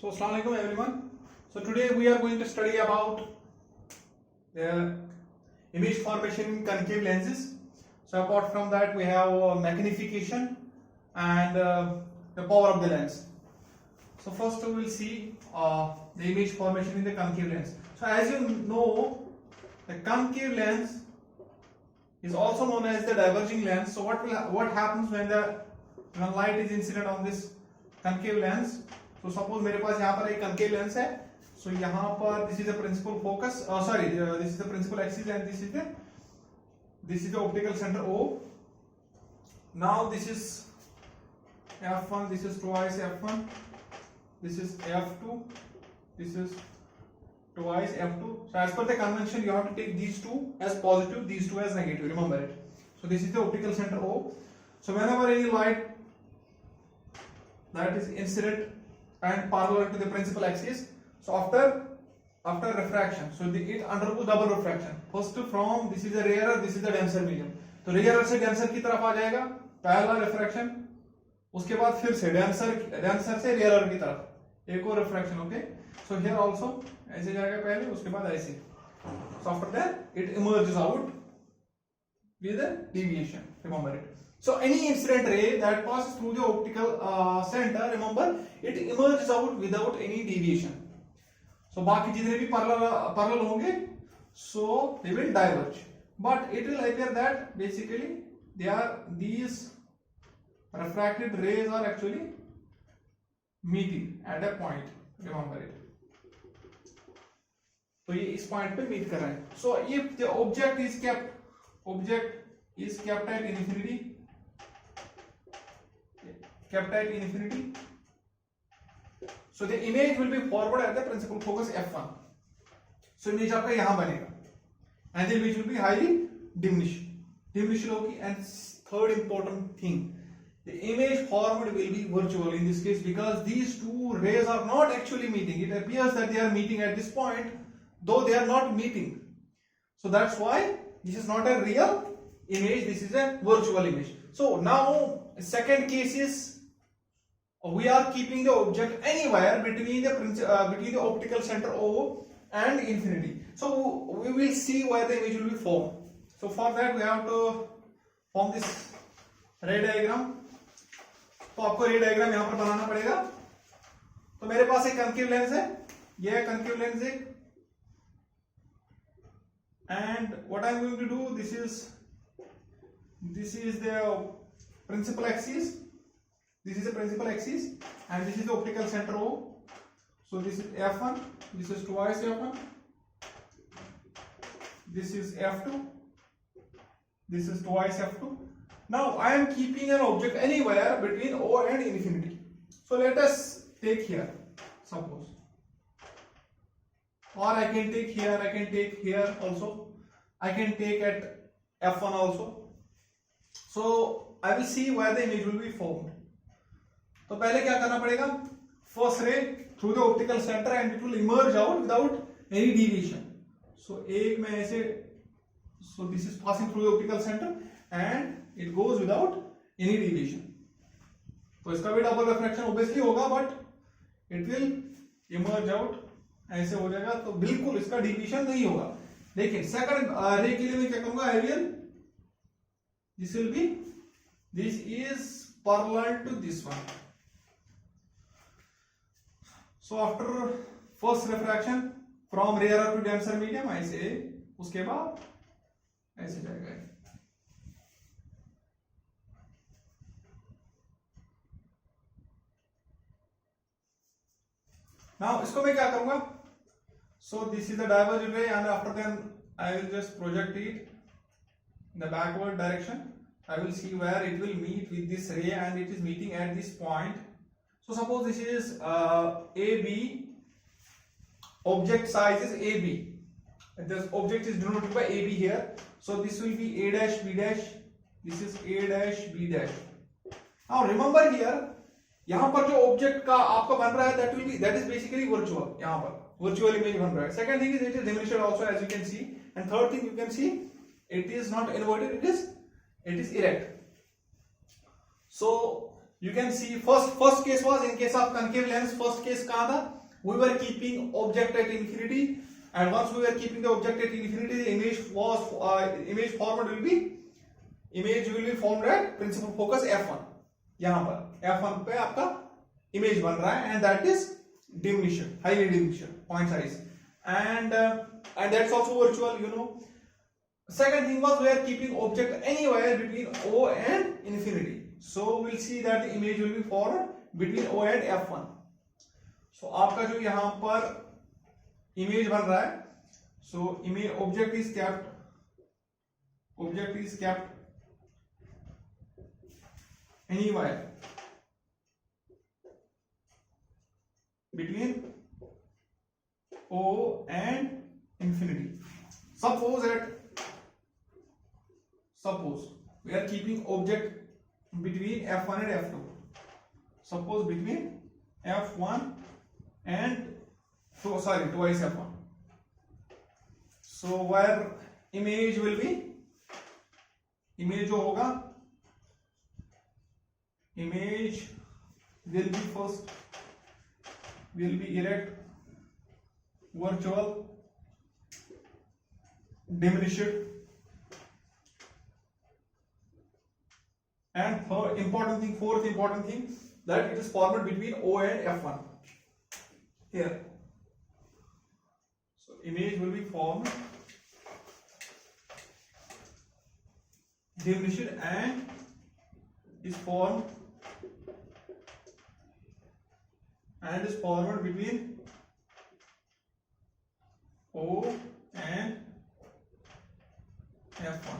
So Assalamu alaikum everyone. So today we are going to study about the image formation in concave lenses. So apart from that we have magnification and the power of the lens. So first we will see the image formation in the concave lens. So as you know, the concave lens is also known as the diverging lens. So what happens when light is incident on this concave lens? So suppose मेरे पास यहाँ पर एक concave lens है. So यहाँ पर this is the principal focus. This is the principal axis and this is the optical center O. Now this is f1. This is twice f1. This is f2. This is twice f2. So as per the convention, you have to take these two as positive, these two as negative. Remember it. So this is the optical center O. So whenever any light that is incident and parallel to the principal axis, so after refraction, so it undergoes double refraction. First from this is the rarer, this is the denser medium. तो rarer से denser की तरफ आ जाएगा पहला refraction, उसके बाद फिर से denser से rarer की तरफ एक और refraction. Okay, so here also ऐसे जाएगा पहले, उसके बाद ऐसे. So after that it emerges out with a deviation. Remember it. So any incident ray that passes through the optical center, remember it emerges out without any deviation. So बाकी जितने भी parallel होंगे, so they will diverge. But it will appear that basically these refracted rays are actually meeting at a point. Remember it. तो ये इस point पे meet कर रहे हैं. So if the object is kept at infinity. So the image will be forward at the principal focus f1. So image आपका यहाँ बनेगा, and the image will be highly diminished होगी. And third important thing, the image formed will be virtual in this case because these two rays are not actually meeting. It appears that they are meeting at this point, though they are not meeting. So that's why this is not a real image. This is a virtual image. So now second case is we are keeping the object anywhere between the optical center O and infinity. So we will see where the image will be formed. So for that we have to form this ray diagram. तो आपको ray diagram यहाँ पर बनाना पड़ेगा. तो मेरे पास एक concave lens है, यह concave lens है, and what I am going to do, this is the principal axis. This is the principal axis and this is the optical center O. So this is f1, this is twice f1, this is f2, this is twice f2. Now I am keeping an object anywhere between O and infinity. So let us take here, suppose, or I can take here, I can take here also, I can take at f1 also. So I will see where the image will be formed. तो पहले क्या करना पड़ेगा, first ray through the optical center and it will emerge out without any deviation. So एक में ऐसे, so this is passing through the optical center and it goes without any deviation. तो इसका भी double refraction obviously होगा, but it will emerge out ऐसे हो जाएगा, तो बिल्कुल इसका deviation नहीं होगा. लेकिन second ray के लिए मैं क्या करूँगा, this is parallel to this one. So after first refraction from rarer to denser medium ऐसे, उसके बाद ऐसे जाएगा. Now इसको मैं क्या करूँगा, so this is the divergent ray and after then I will just project it in the backward direction. I will see where it will meet with this ray and it is meeting at this point. So suppose this is AB, object size is AB. This object is denoted by AB here. So this will be A dash B dash. This is A dash B dash. Now remember here, यहाँ पर जो object का आपका बन रहा है that is basically virtual. यहाँ पर virtual image बन रहा है. Second thing is it is diminished also as you can see. And third thing you can see it is not inverted. It is erect. So You can see first case was in case of concave lens. First case कहाँ था? We were keeping object at infinity, and once we were keeping the object at infinity, the image format will be formed at principal focus f1. यहाँ पर f1 पे आपका image बन रहा है, and that is diminution, highly diminution, point size, and that's also virtual, you know. Second thing was we are keeping object anywhere between O and infinity. So we'll see that the image will be formed between O and f1. So आपका जो यहाँ पर image बन रहा है, so image object is kept anywhere between O and infinity. Suppose we are keeping object between f1 and f2. Suppose between f1 and twice f1. So where image जो होगा, image will be erect, virtual, diminished, and fourth important thing that it is formed between O and f1 here. So image will be formed, diminished, and is formed between O and f1.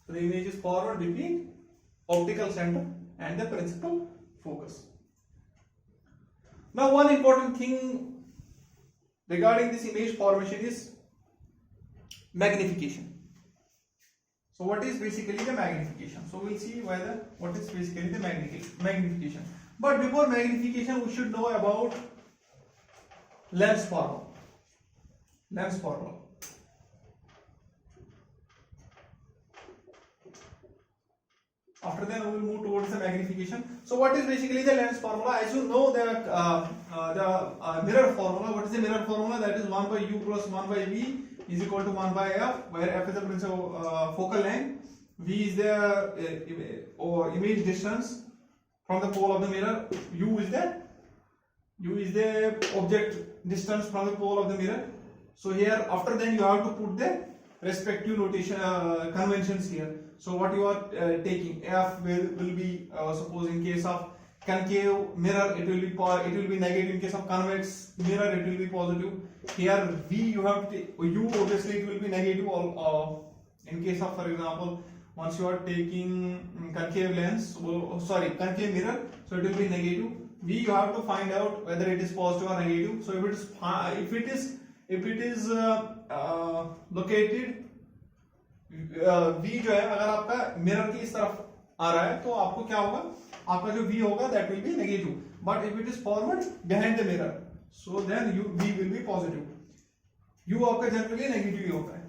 So the image is formed between optical center and the principal focus. Now one important thing regarding this image formation is magnification. So what is basically the magnification? So we'll see what is basically the magnification. But before magnification, we should know about lens formula. After that, we will move towards the magnification. So what is basically the lens formula? As you know, the mirror formula. What is the mirror formula? That is 1 by u plus 1 by v is equal to 1 by f, where f is the principal focal length, v is the image distance from the pole of the mirror, u is the object distance from the pole of the mirror. So here, after then, you have to put the respective notation conventions here. So what you are taking, f will be suppose in case of concave mirror it will be negative. In case of convex mirror it will be positive. Here v you have to take, u obviously it will be negative. In case of, for example, once you are taking concave mirror, so it will be negative. V you have to find out whether it is positive or negative. So if it is located V जो है अगर आपका mirror की इस तरफ आ रहा है तो आपको क्या होगा, आपका जो V होगा that will be negative. But if it is forward behind the mirror, so then V will be positive. U आपका generally negative ही होता है.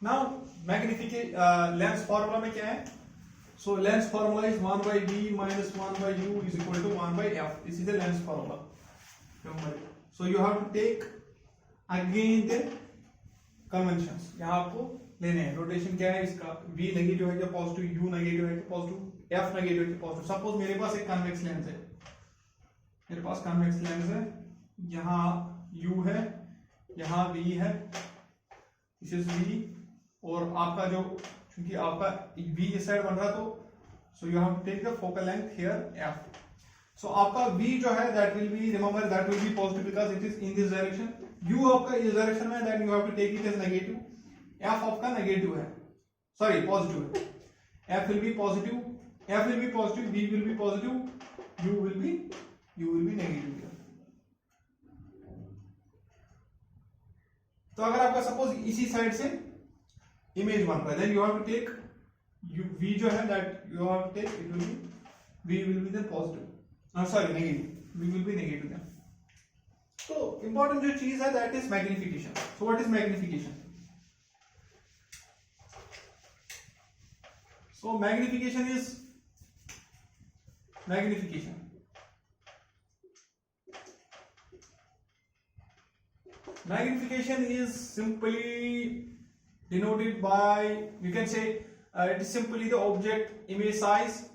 Now magnification lens formula में क्या है? So lens formula is 1 by v minus 1 by u is equal to 1 by f. This is the lens formula. So you have to take again the conventions. यहाँ आपको लेने हैं. Rotation क्या है इसका? V नेगेटिव है क्या पॉजिटिव, U नेगेटिव है क्या पॉजिटिव, F नेगेटिव है क्या पॉजिटिव. सपोज मेरे पास एक कन्वेक्स लेंस है. मेरे पास कन्वेक्स लेंस है. यहाँ U है, यहाँ V है. This is V. और आपका जो क्योंकि आपका V इस साइड बन रहा तो so you have to take the focal length here f. So आपका V जो है that will be, remember that will be positive because it is in this direction. U आपका इस डायरेक्शन में, then you have to take it as negative. F आपका negative है, sorry positive है. F will be positive, V will be positive, U will be negative. तो अगर आपका suppose इसी साइड से इमेज बन रहा है, then you have to take V जो है that you have to take, it will be V will be then positive, sorry negative, V will be negative then. तो इंपॉर्टेंट जो चीज है that is magnification. So what is magnification? So magnification is simply denoted by, you can say it is simply the object image size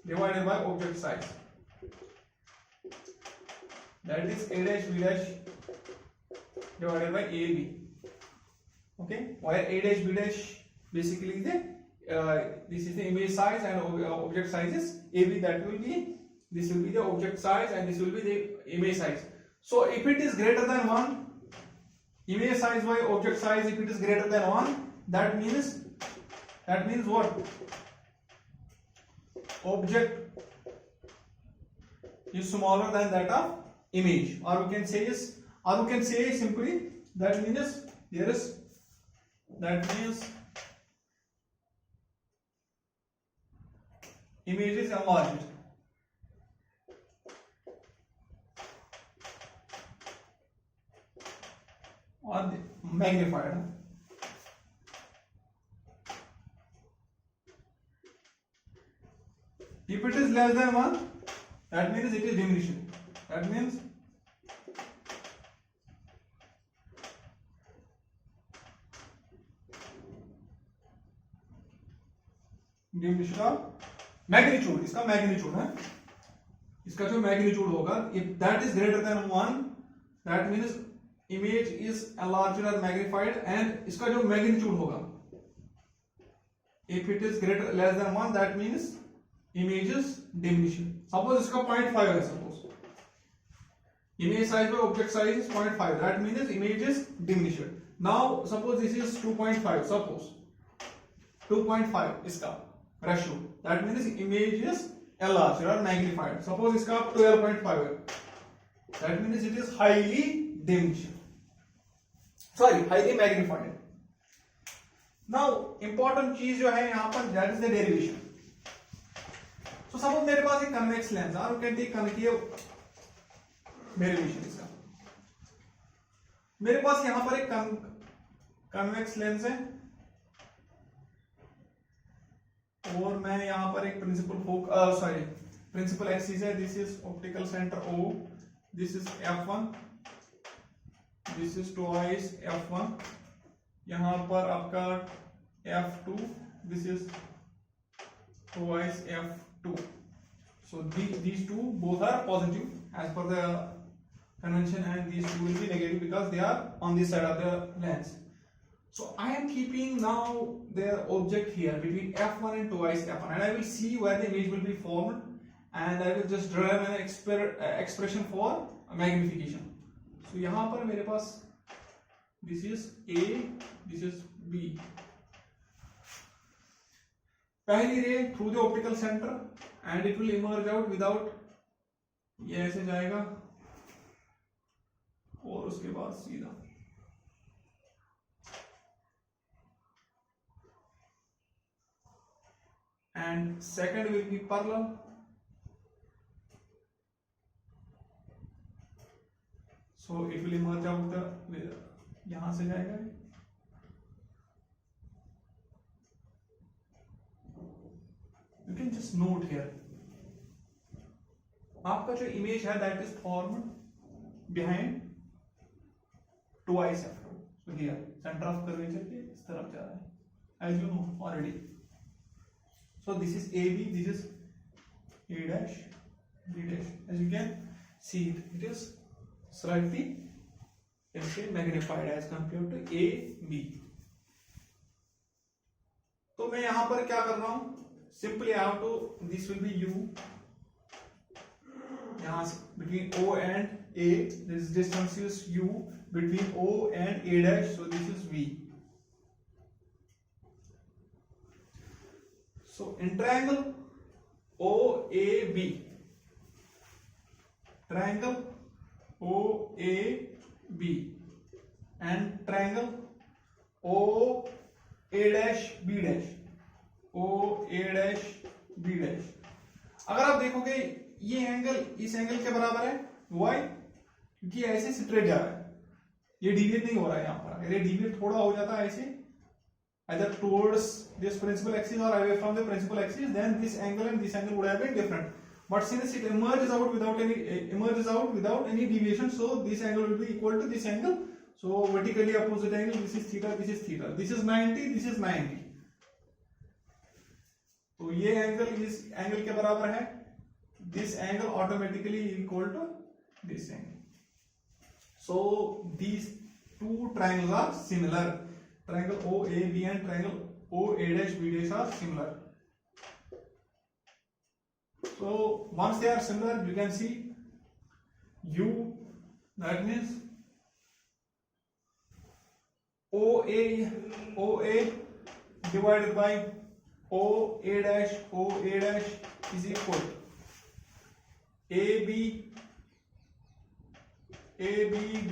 divided by object size, that is a dash b dash divided by ab. Okay, where a dash b dash basically the this is the image size and object size is ab, that will be, this will be the object size and this will be the image size. So if it is greater than 1, image size by object size, if it is greater than 1, that means what? Object is smaller than that of image, or we can say simply that means image is enlarged. Or magnified. If it is less than 1, that means it is diminishing. That means diminution of magnitude. इसका magnitude है, इसका जो magnitude होगा, if that is greater than 1, that means image is enlarged or magnified, and इसका जो magnitude होगा, if it is less than 1, that means image is diminishing. Suppose इसका 0.5 है, suppose image size by object size is 0.5, that means image is diminished. Now suppose this is 2.5, suppose 2.5 इसका ratio, that means image is enlarged or magnified. Suppose इसका 12.5 है, that means it is highly diminished, highly magnified. Now important चीज जो है यहाँ पर, that is the derivation. So suppose मेरे पास एक convex lens है, और कहते हैं concave derivation इसका. मेरे पास यहाँ पर एक convex lens है, और मैं यहाँ पर एक प्रिंसिपल एक्सिस है. This is optical centre O, this is F1, this is twice F1, यहाँ पर आपका F2, this is twice F2. So these two both are positive as per the convention, and these two will be negative because they are on this side of the lens. So I am keeping now the object here between F1 and twice F1, and I will see where the image will be formed, and I will just draw an expression for magnification. So यहाँ पर मेरे पास this is A, this is B. पहली रे through the optical center and it will emerge out without, ये ऐसे जाएगा और उसके बाद सीधा. And second will be parallel. So it will emerge out the, यहां से जाएगा. You can just note here. आपका जो इमेज है that is formed behind twice F2. So here center of curvature के इस तरफ जा रहा है, as you know already. So this is AB, this is A dash, B dash. As you can see, it is slightly magnified as compared to AB. तो मैं यहाँ पर क्या कर रहा हूँ? Simply I have to, this will be U. यहाँ से between O and A, this distance is U between O and A dash. So this is V. So in triangle OAB, triangle OAB and triangle OA dash B dash, OA dash B dash. अगर आप देखोगे ये angle इस angle के बराबर है, Y क्योंकि ऐसे स्ट्रेट जा रहा है, ये डिविएट नहीं हो रहा है यहाँ पर। अगर ये डिविएट थोड़ा हो जाता है ऐसे either towards this principal axis or away from the principal axis, then this angle and this angle would have been different. But since it emerges out without any deviation, so this angle will be equal to this angle. So vertically opposite angle, this is theta, this is theta, this is 90, this is 90. तो ये angle इस angle के बराबर है, this angle automatically equal to this angle. So these two triangles are similar. Triangle OAB and triangle OA-B are similar. So once they are similar, you can see U, that means OA divided by OA' is equal to AB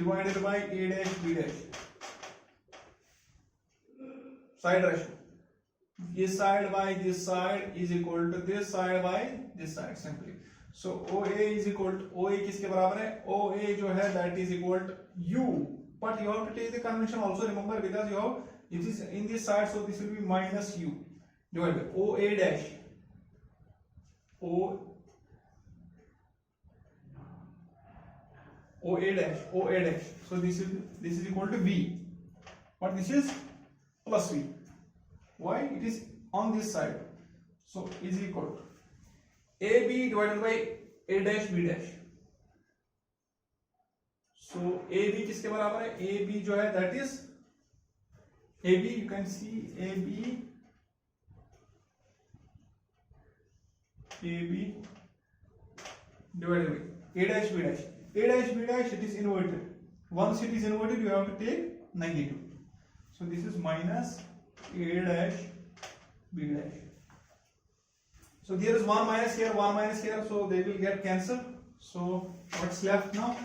divided by A', B'. Side ratio, this side by this side is equal to this side by this side simply. So OA is equal to, OA किसके बराबर है, OA जो है that is equal to U, but you have to take the convention also, remember, because you have it is in this side, so this will be minus U divided by OA dash, OA dash, so this is equal to V, but this is plus V. Why? It is on this side, so is equal to AB divided by A' B'. So AB किसके बराबर है, AB जो है that is AB, you can see AB divided by A' B'. A' B' it is inverted. Once it is inverted, you have to take negative. So this is minus A' B'. So there is one minus here, so they will get cancelled. So what's left now?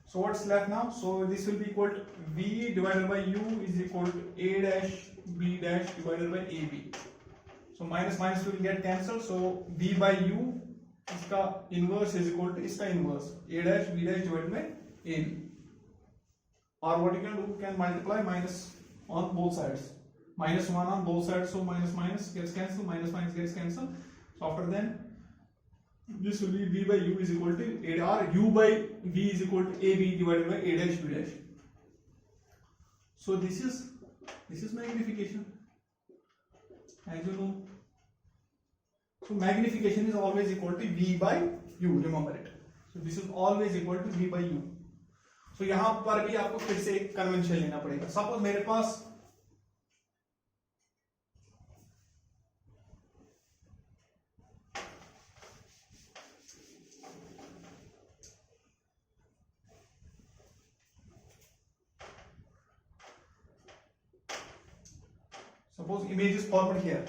So what's left now? So this will be equal to V divided by U is equal to A' B' divided by AB. So minus minus will get cancelled. So V by U, इसका inverse is equal to इसका inverse A' B' divided by AB. Or what you can do, you can multiply minus on both sides. Minus 1 on both sides, so minus minus gets cancelled, minus minus gets cancelled. So after then, this will be V by U is equal to A, or U by V is equal to AB divided by A' B'. So this is magnification, as you know. So magnification is always equal to V by U, remember it. So this is always equal to V by U. So यहाँ पर भी आपको फिर से एक convention लेना पड़ेगा. Suppose मेरे पास suppose image is formed here.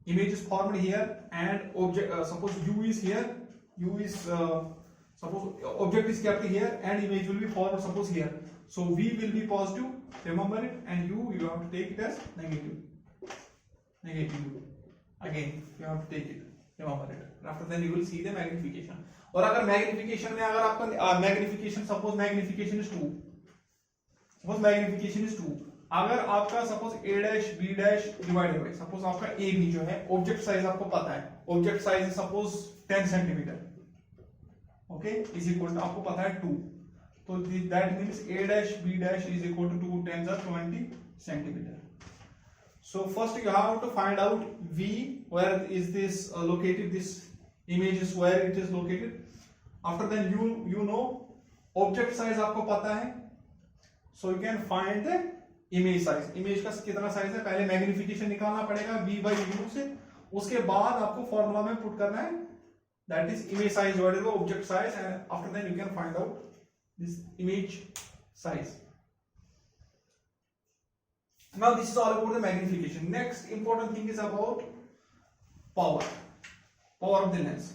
Image is formed here, and object. Suppose U is here. U is suppose object is kept here, and image will be formed. Suppose here. So V will be positive. Remember it, and U you have to take it as negative. Negative. Again you have to take it. Remember it. After then you will see the magnification. और अगर magnification में अगर आपका magnification suppose magnification is 2. Suppose magnification is 2. अगर आपका suppose A' B' divided by suppose आपका AB जो है ऑब्जेक्ट साइज आपको पता है, object size suppose 10 centimetre, okay, is equal to आपको पता है 2, तो that means A' B' is equal to 2 10 20 centimetre. So first you have to find out V, where is this located, this image is where it is located. After then you know object size आपको पता है, so you can find the image size. Image का कितना size है, पहले magnification निकालना पड़ेगा V by U से, उसके बाद आपको फॉर्मूला में पुट करना है, that is image size divided by object size, and after that you can find out this image size. Now this is all about the magnification. Next important thing is about power of the lens.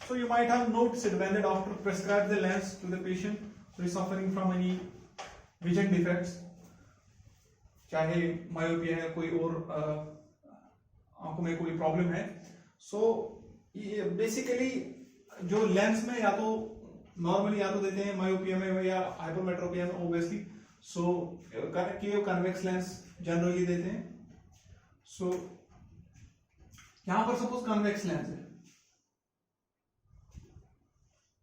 So you might have noticed when the doctor prescribes the lens to the patient who is suffering from any vision defects, चाहे myopia है, कोई और आंखों में कोई problem है। So basically जो lens में या तो नॉर्मली या तो देते हैं मायोपिया में या हाइपरमेट्रोपिया में ऑब्वियसली, सो कन्वेक्स लेंस जनरली देते हैं। सो यहां पर सपोज कन्वेक्स लेंस है,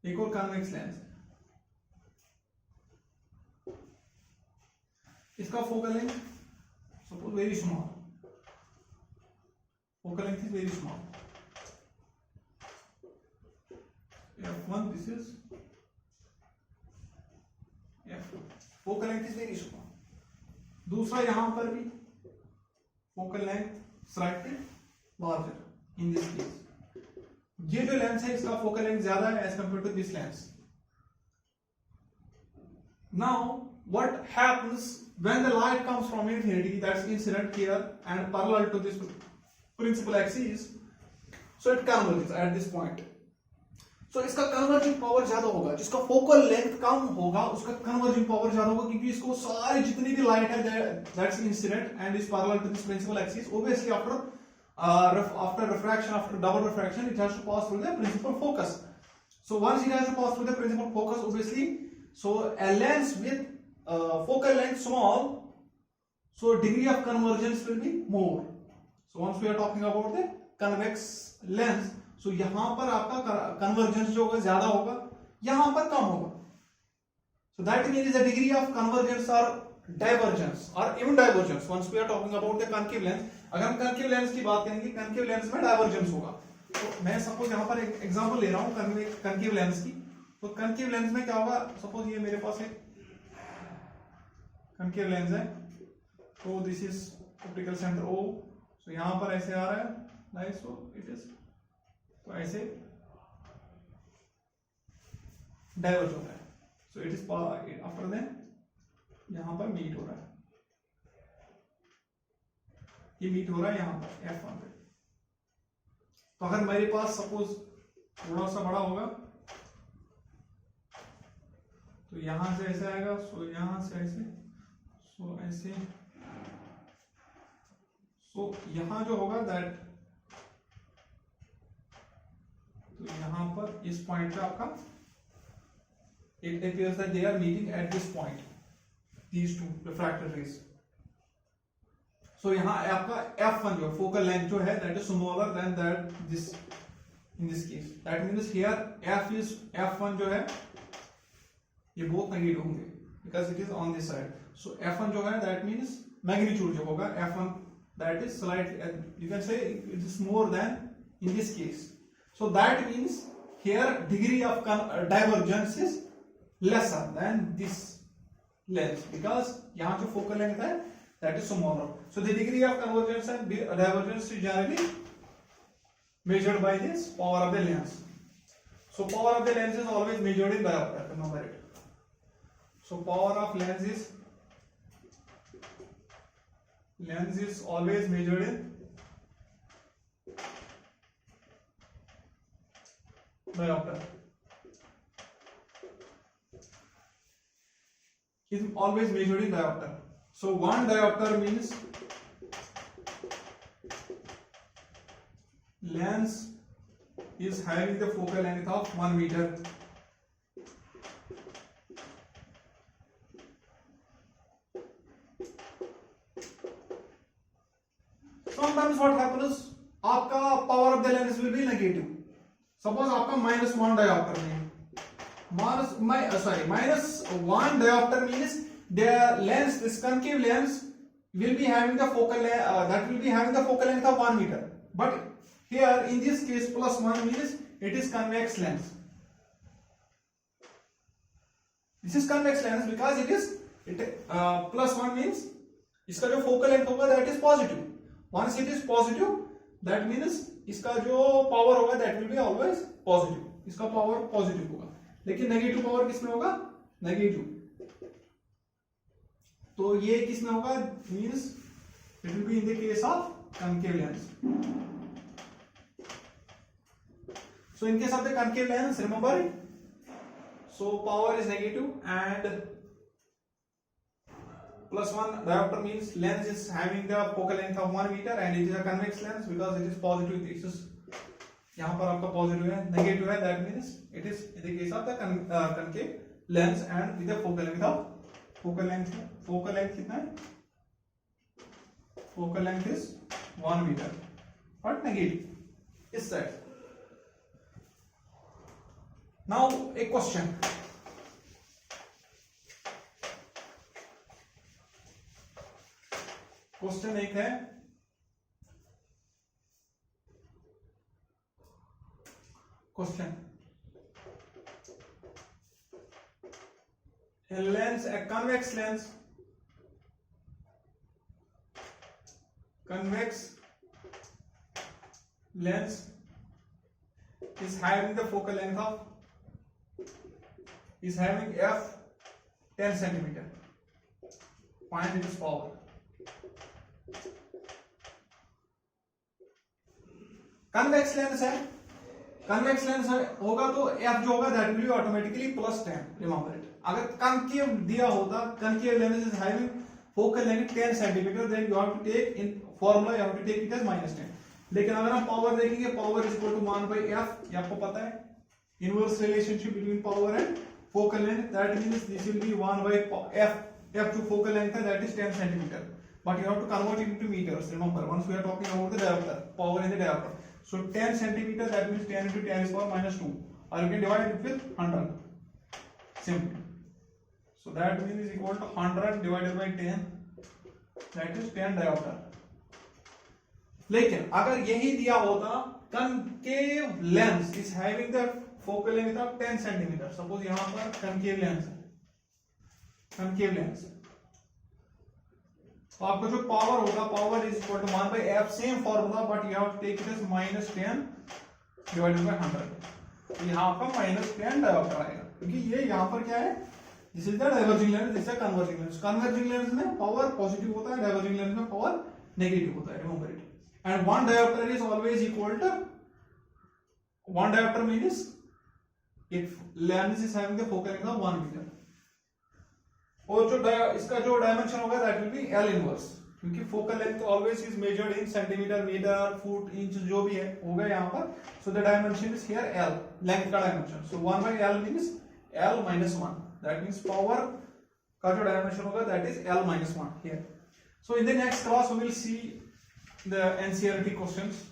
एक और कन्वेक्स लेंस है, इसका focal length suppose very small, focal length is very small, f1, this is f2, focal length is very small। दूसरा यहां पर भी focal length slightly larger in this case, ये जो लेंस है इसका focal length ज्यादा है as compared to this lens। Now what happens when the light comes from infinity, that's incident here and parallel to this principal axis, so it converges at this point। so इसका converging power ज्यादा होगा, जिसका focal length कम होगा उसका converging power ज्यादा होगा, क्योंकि इसको सारी जितनी भी लाइट है that's incident and is parallel to this principal axis. Obviously after refraction, after double refraction, it has to pass through the principal focus। so once it has to pass through the principal focus, obviously, so a lens with focal length small, so degree of convergence will be more। so once we are talking about the convex lens, so यहां पर आपका convergence जो होगा ज्यादा होगा, यहां पर कम होगा। so that means the degree of convergence or divergence or even divergence, once we are talking about the concave lens, अगर हम concave lens की बात करेंगे, concave lens में divergence होगा। तो मैं सपोज यहां पर एक एग्जांपल ले रहा हूं concave lens की। तो concave lens में क्या होगा, सपोज ये मेरे पास एक concave lens है, तो this is optical center O, तो यहां पर ऐसे आ रहा है लाइट, सो इट इज, तो ऐसे डाइवर्ज हो रहा है, so it is after then यहां पर मीट हो रहा है, ये मीट हो रहा है यहां पर F1 पे। तो अगर मेरे पास सपोज थोड़ा सा बड़ा होगा तो यहां से ऐसे आएगा, सो यहां से ऐसे, सो ऐसे, तो यहां जो होगा दैट, तो यहां पर इस पॉइंट पे आपका it appears that they are meeting at this point, these two refracted rays। so यहां आपका f1 जो focal length जो है that is smaller than that this in this case, that means here f1 जो है ये बहुत नेगेटिव होंगे because it is on this side। so f1 जो है that means magnitude जो होगा f1 that is slightly, you can say it is more than in this case। so that means here degree of divergence is lesser than this length because यहाँ जो focal length है that is smaller। so the degree of convergence and divergence is generally measured by this power of the lens। so power of the lens is always measured in diopter, remember it। so power of lens is always measured in diopter, is always measured in diopter। so 1 diopter means lens is having the focal length of 1 meter। sometimes what happens, आपका power of the lens will be negative। suppose आपका -1 diopter है, -1 diopter means the lens, this concave lens will be having the focal that will be having the focal length of 1 meter, but here in this case +1 means it is convex lens। this is convex lens because it is +1 means इसका जो focal length होगा that is positive। once it is positive that means इसका जो power होगा that will be always positive, इसका power positive होगा। लेकिन negative power किसमें होगा, नेगेटिव। तो ये किसमें होगा, means it will be in the case of concave lens. So in case of the concave lens remember, so power is negative and plus 1 diopter means lens is having the focal length of 1 meter and it is a convex lens because it is positive. This is यहाँ पर आपका positive है, negative है, that means it is in the case of the concave lens and with the focal length कितना है? Focal length is 1 meter but negative इस side. Now a question. Question एक है, question a lens, a convex lens is having the focal length of is having f 10 centimeter. Find its power. Convex lens है, convex lens होगा तो f जो होगा that will be automatically plus 10. Remember it. अगर concave दिया होता, concave lens is having focal length 10 centimetre, then you have to take in formula, you have to take it as -10. लेकिन अगर हम पावर देखेंगे, power is equal to 1/f, ये आपको पता है inverse relationship between power and focal length, that means this will be 1/f. f to focal length that is 10 centimeter, but you have to convert it into meters. Remember, once we are talking about the diopter, power in the diopter. So 10 centimeter, that means 10 into 10 is power -2, or you can divide it with 100 simply. So that means is equal to 100 divided by 10, that is 10 diopter. लेकिन अगर यही दिया होता concave lens is having the focal length of 10 centimeter, suppose यहाँ पर concave lens है, concave lens, तो आपका जो पावर होगा, power is equal to 1/f, same formula but you have to take it as -10 divided by 100. तो यहाँ पर -10 डायोप्टर आएगा, क्योंकि ये यहाँ पर क्या है, this is the diverging lens, this is converging lens. Converging lens में पावर पॉजिटिव होता है, डाइवर्जिंग लेंस में पावर नेगेटिव होता है. Remember it. And one dioptre is always equal to, one dioptre means if lens is having the focal length of 1 metre. और जो इसका जो डायमेंशन होगा that will be L inverse, क्योंकि focal length always is measured in centimetre, metre, foot, inch, जो भी है होगा यहाँ पर. So the dimension is here L, length का dimension. So 1/L means L - 1, that means power का जो डायमेंशन होगा that is L - 1 here. So in the next class we will see the NCERT questions.